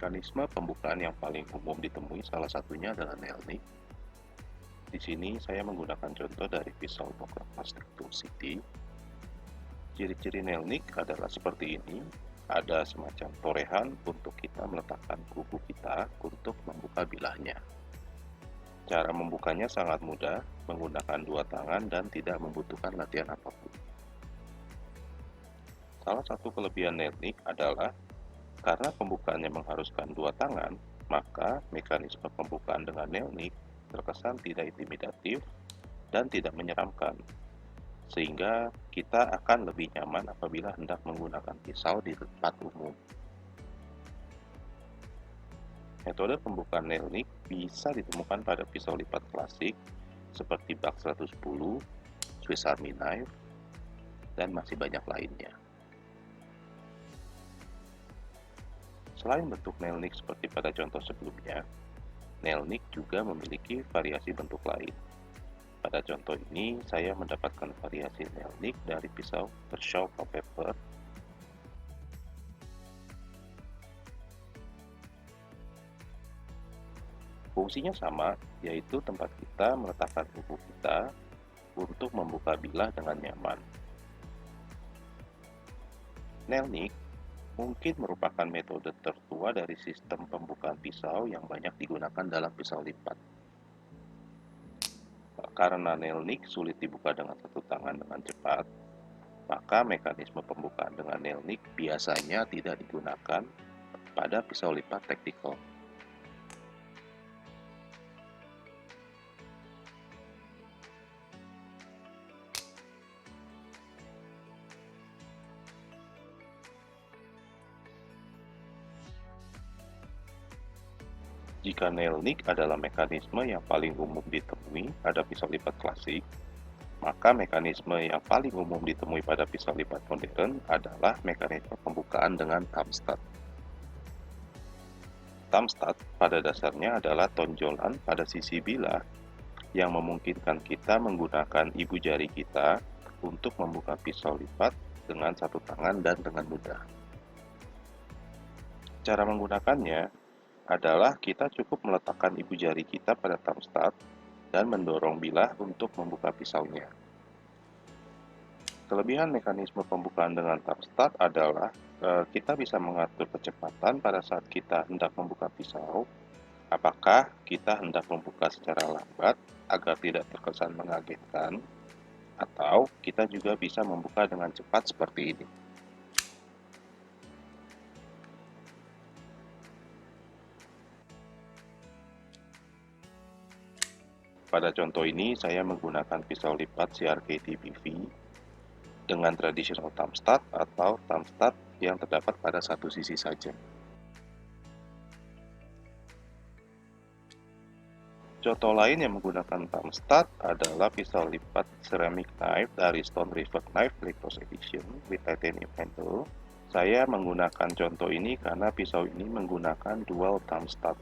Mekanisme pembukaan yang paling umum ditemui salah satunya adalah nail nick. Di sini saya menggunakan contoh dari pisau poker plastik Tool City. Ciri-ciri nail nick adalah seperti ini. Ada semacam torehan untuk kita meletakkan kuku kita untuk membuka bilahnya. Cara membukanya sangat mudah, menggunakan dua tangan dan tidak membutuhkan latihan apapun. Salah satu kelebihan nail nick adalah karena pembukaannya mengharuskan dua tangan, maka mekanisme pembukaan dengan nail nick terkesan tidak intimidatif dan tidak menyeramkan, sehingga kita akan lebih nyaman apabila hendak menggunakan pisau di tempat umum. Metode pembukaan nail nick bisa ditemukan pada pisau lipat klasik seperti Bak 110, Swiss Army Knife, dan masih banyak lainnya. Selain bentuk nail nick seperti pada contoh sebelumnya, nail nick juga memiliki variasi bentuk lain. Pada contoh ini, saya mendapatkan variasi nail nick dari pisau Kershaw Pepper. Fungsinya sama, yaitu tempat kita meletakkan kuku kita untuk membuka bilah dengan nyaman. Nail nick mungkin merupakan metode tertua dari sistem pembukaan pisau yang banyak digunakan dalam pisau lipat. Karena nail nick sulit dibuka dengan satu tangan dengan cepat, maka mekanisme pembukaan dengan nail nick biasanya tidak digunakan pada pisau lipat tactical. Jika nail nick adalah mekanisme yang paling umum ditemui pada pisau lipat klasik, maka mekanisme yang paling umum ditemui pada pisau lipat modern adalah mekanisme pembukaan dengan thumb stud. Thumb stud pada dasarnya adalah tonjolan pada sisi bilah yang memungkinkan kita menggunakan ibu jari kita untuk membuka pisau lipat dengan satu tangan dan dengan mudah. Cara menggunakannya adalah kita cukup meletakkan ibu jari kita pada thumb stud dan mendorong bilah untuk membuka pisaunya. Kelebihan mekanisme pembukaan dengan thumb stud adalah kita bisa mengatur kecepatan pada saat kita hendak membuka pisau. Apakah kita hendak membuka secara lambat agar tidak terkesan mengagetkan, atau kita juga bisa membuka dengan cepat seperti ini. Pada contoh ini, saya menggunakan pisau lipat CRK TBV dengan traditional thumb stud atau thumb stud yang terdapat pada satu sisi saja. Contoh lain yang menggunakan thumb stud adalah pisau lipat ceramic knife dari Stone River Knife Collector's Edition with titanium handle. Saya menggunakan contoh ini karena pisau ini menggunakan dual thumb stud,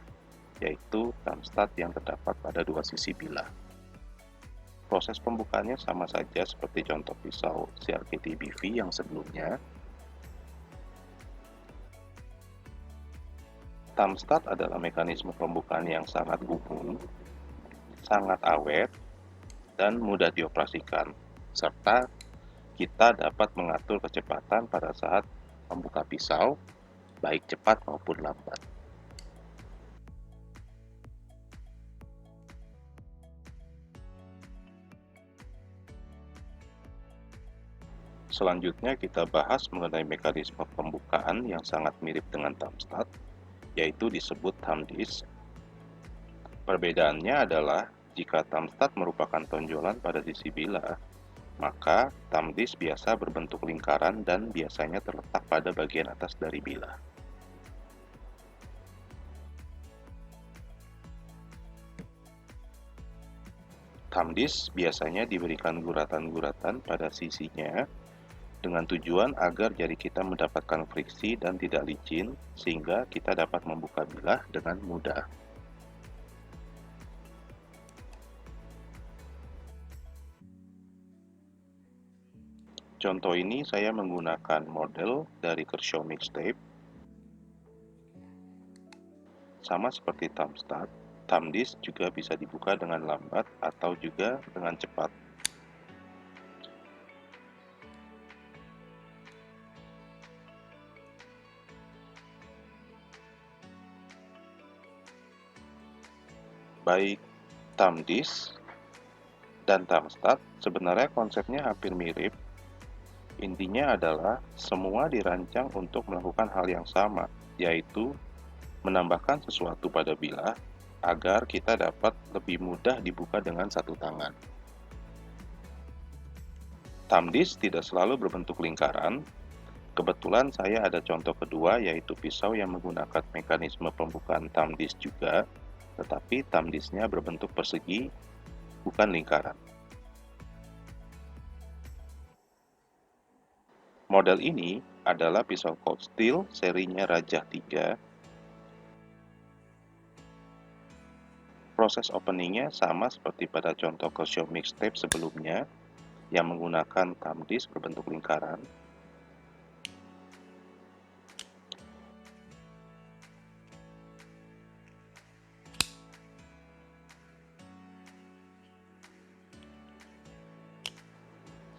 yaitu thumb stud yang terdapat pada dua sisi bilah. Proses pembukaannya sama saja seperti contoh pisau CRK TBV yang sebelumnya. Thumb stud adalah mekanisme pembukaan yang sangat umum, sangat awet, dan mudah dioperasikan, serta kita dapat mengatur kecepatan pada saat membuka pisau, baik cepat maupun lambat. Selanjutnya kita bahas mengenai mekanisme pembukaan yang sangat mirip dengan thumb stud, yaitu disebut thumb disc. Perbedaannya adalah jika thumb stud merupakan tonjolan pada sisi bilah, maka thumb disc biasa berbentuk lingkaran dan biasanya terletak pada bagian atas dari bilah. Thumb disc biasanya diberikan guratan-guratan pada sisinya dengan tujuan agar jari kita mendapatkan friksi dan tidak licin, sehingga kita dapat membuka bilah dengan mudah. Contoh ini saya menggunakan model dari Kershaw Mixtape. Sama seperti thumb start, thumb disk juga bisa dibuka dengan lambat atau juga dengan cepat. Baik thumb disk dan thumb start sebenarnya konsepnya hampir mirip. Intinya adalah semua dirancang untuk melakukan hal yang sama, yaitu menambahkan sesuatu pada bilah agar kita dapat lebih mudah dibuka dengan satu tangan. Thumb disk tidak selalu berbentuk lingkaran. Kebetulan saya ada contoh kedua, yaitu pisau yang menggunakan mekanisme pembukaan thumb disk juga, tetapi thumb disknya berbentuk persegi, bukan lingkaran. Model ini adalah pisau Cold Steel serinya Rajah 3. Proses openingnya sama seperti pada contoh Casio Mixtape sebelumnya, yang menggunakan thumb disk berbentuk lingkaran.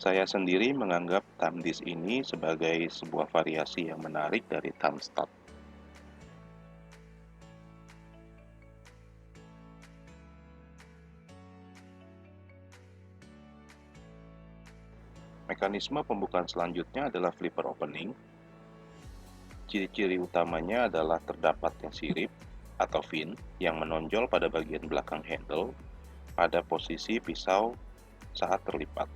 Saya sendiri menganggap thumb disk ini sebagai sebuah variasi yang menarik dari thumb start. Mekanisme pembukaan selanjutnya adalah flipper opening. Ciri-ciri utamanya adalah terdapatnya sirip atau fin yang menonjol pada bagian belakang handle pada posisi pisau saat terlipat.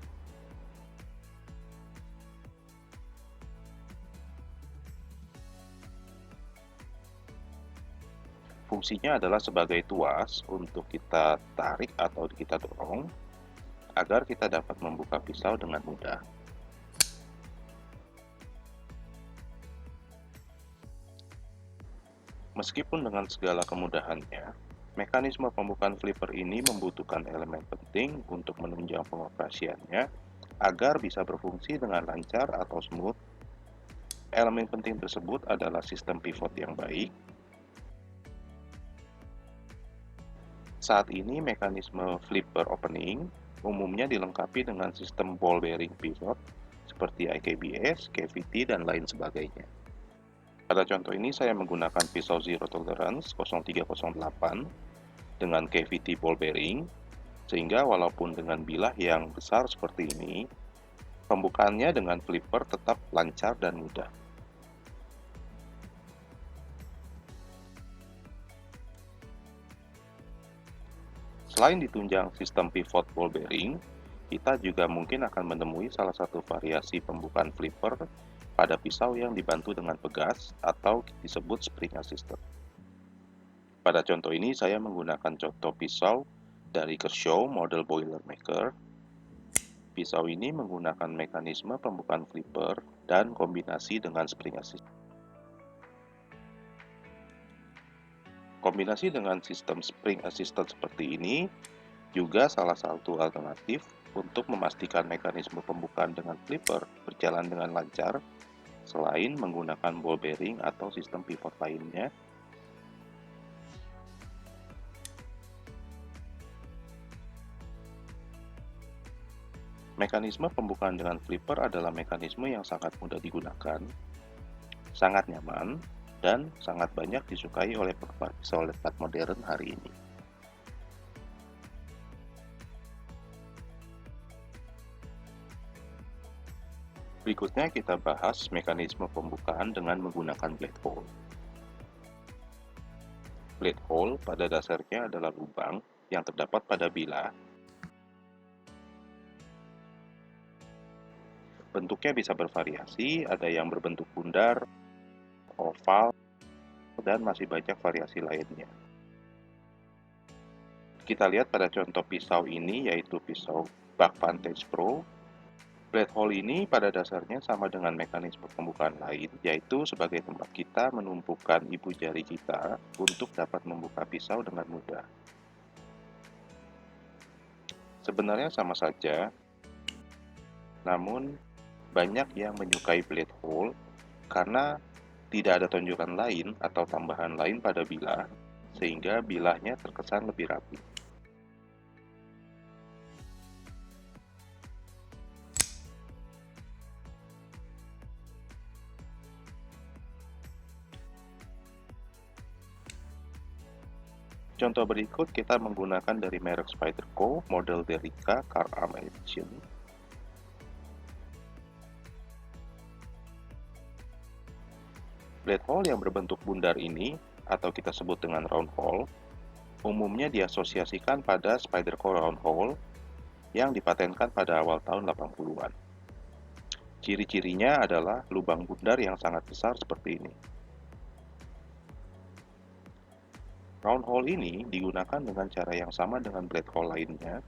Fungsinya adalah sebagai tuas untuk kita tarik atau kita dorong agar kita dapat membuka pisau dengan mudah. Meskipun dengan segala kemudahannya, mekanisme pembukaan flipper ini membutuhkan elemen penting untuk menunjang pengoperasiannya agar bisa berfungsi dengan lancar atau smooth. Elemen penting tersebut adalah sistem pivot yang baik. Saat ini mekanisme flipper opening umumnya dilengkapi dengan sistem ball bearing pivot seperti IKBS, KVT, dan lain sebagainya. Pada contoh ini saya menggunakan pisau Zero Tolerance 0308 dengan KVT ball bearing, sehingga walaupun dengan bilah yang besar seperti ini, pembukaannya dengan flipper tetap lancar dan mudah. Selain ditunjang sistem pivot ball bearing, kita juga mungkin akan menemui salah satu variasi pembukaan flipper pada pisau yang dibantu dengan pegas atau disebut spring assisted. Pada contoh ini saya menggunakan contoh pisau dari Casio model Boilermaker. Pisau ini menggunakan mekanisme pembukaan flipper dan kombinasi dengan spring assisted. Kombinasi dengan sistem spring assisted seperti ini juga salah satu alternatif untuk memastikan mekanisme pembukaan dengan flipper berjalan dengan lancar selain menggunakan ball bearing atau sistem pivot lainnya. Mekanisme pembukaan dengan flipper adalah mekanisme yang sangat mudah digunakan, sangat nyaman, dan sangat banyak disukai oleh penggemar pisau lipat modern hari ini. Berikutnya kita bahas mekanisme pembukaan dengan menggunakan blade hole. Blade hole pada dasarnya adalah lubang yang terdapat pada bilah. Bentuknya bisa bervariasi, ada yang berbentuk bundar, oval, dan masih banyak variasi lainnya. Kita lihat pada contoh pisau ini, yaitu pisau Buck Vantage Pro. Blade hole ini pada dasarnya sama dengan mekanisme pembukaan lain, yaitu sebagai tempat kita menumpukan ibu jari kita untuk dapat membuka pisau dengan mudah. Sebenarnya sama saja, namun banyak yang menyukai blade hole karena tidak ada tonjolan lain atau tambahan lain pada bilah sehingga bilahnya terkesan lebih rapi. Contoh berikut kita menggunakan dari merek Spyderco, model Derica Car Arm Edition. Blade hole yang berbentuk bundar ini, atau kita sebut dengan round hole, umumnya diasosiasikan pada Spyderco round hole yang dipatenkan pada awal tahun 80-an. Ciri-cirinya adalah lubang bundar yang sangat besar seperti ini. Round hole ini digunakan dengan cara yang sama dengan blade hole lainnya,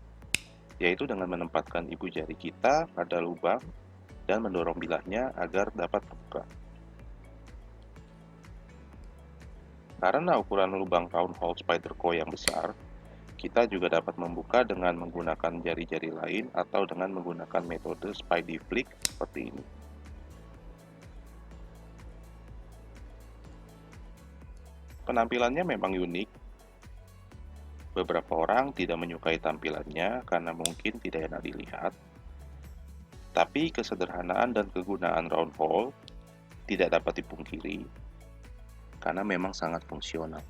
yaitu dengan menempatkan ibu jari kita pada lubang dan mendorong bilahnya agar dapat terbuka. Karena ukuran lubang round hole Spyderco yang besar, kita juga dapat membuka dengan menggunakan jari-jari lain atau dengan menggunakan metode Spydie flick seperti ini. Penampilannya memang unik. Beberapa orang tidak menyukai tampilannya karena mungkin tidak enak dilihat. Tapi kesederhanaan dan kegunaan round hole tidak dapat dipungkiri karena memang sangat fungsional.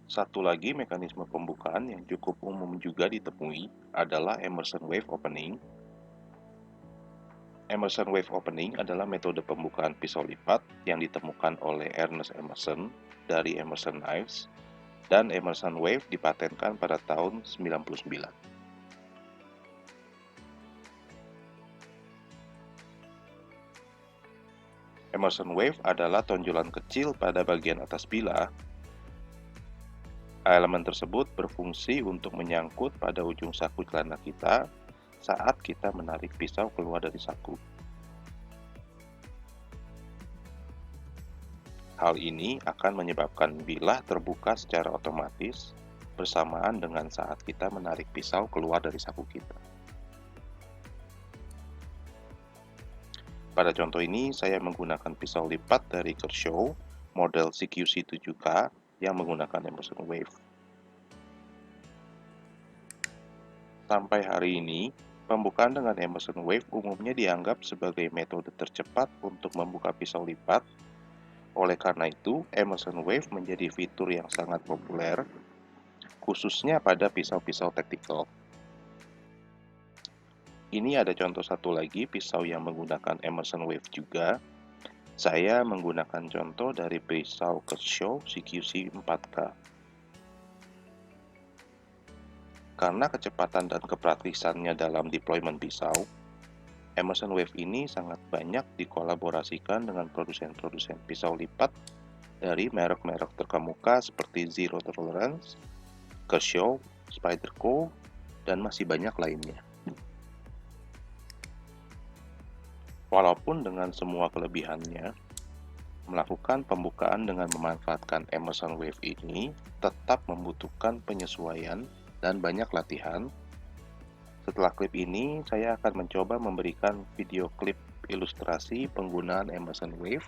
Satu lagi mekanisme pembukaan yang cukup umum juga ditemui adalah Emerson Wave Opening. Emerson Wave Opening adalah metode pembukaan pisau lipat yang ditemukan oleh Ernest Emerson dari Emerson Knives, dan Emerson Wave dipatenkan pada tahun 99. Emerson Wave adalah tonjolan kecil pada bagian atas bilah. Elemen tersebut berfungsi untuk menyangkut pada ujung saku celana kita saat kita menarik pisau keluar dari saku. Hal ini akan menyebabkan bilah terbuka secara otomatis bersamaan dengan saat kita menarik pisau keluar dari saku kita. Pada contoh ini, saya menggunakan pisau lipat dari Kershaw model CQC 7K yang menggunakan Emerson Wave. Sampai hari ini, pembukaan dengan Emerson Wave umumnya dianggap sebagai metode tercepat untuk membuka pisau lipat. Oleh karena itu, Emerson Wave menjadi fitur yang sangat populer, khususnya pada pisau-pisau tactical. Ini ada contoh satu lagi pisau yang menggunakan Emerson Wave juga. Saya menggunakan contoh dari pisau Kershaw CQC 4K. Karena kecepatan dan kepraktisannya dalam deployment pisau, Emerson Wave ini sangat banyak dikolaborasikan dengan produsen-produsen pisau lipat dari merek-merek terkemuka seperti Zero Tolerance, Kershaw, Spyderco, dan masih banyak lainnya. Walaupun dengan semua kelebihannya, melakukan pembukaan dengan memanfaatkan Emerson Wave ini tetap membutuhkan penyesuaian dan banyak latihan. Setelah klip ini, saya akan mencoba memberikan video klip ilustrasi penggunaan Emerson Wave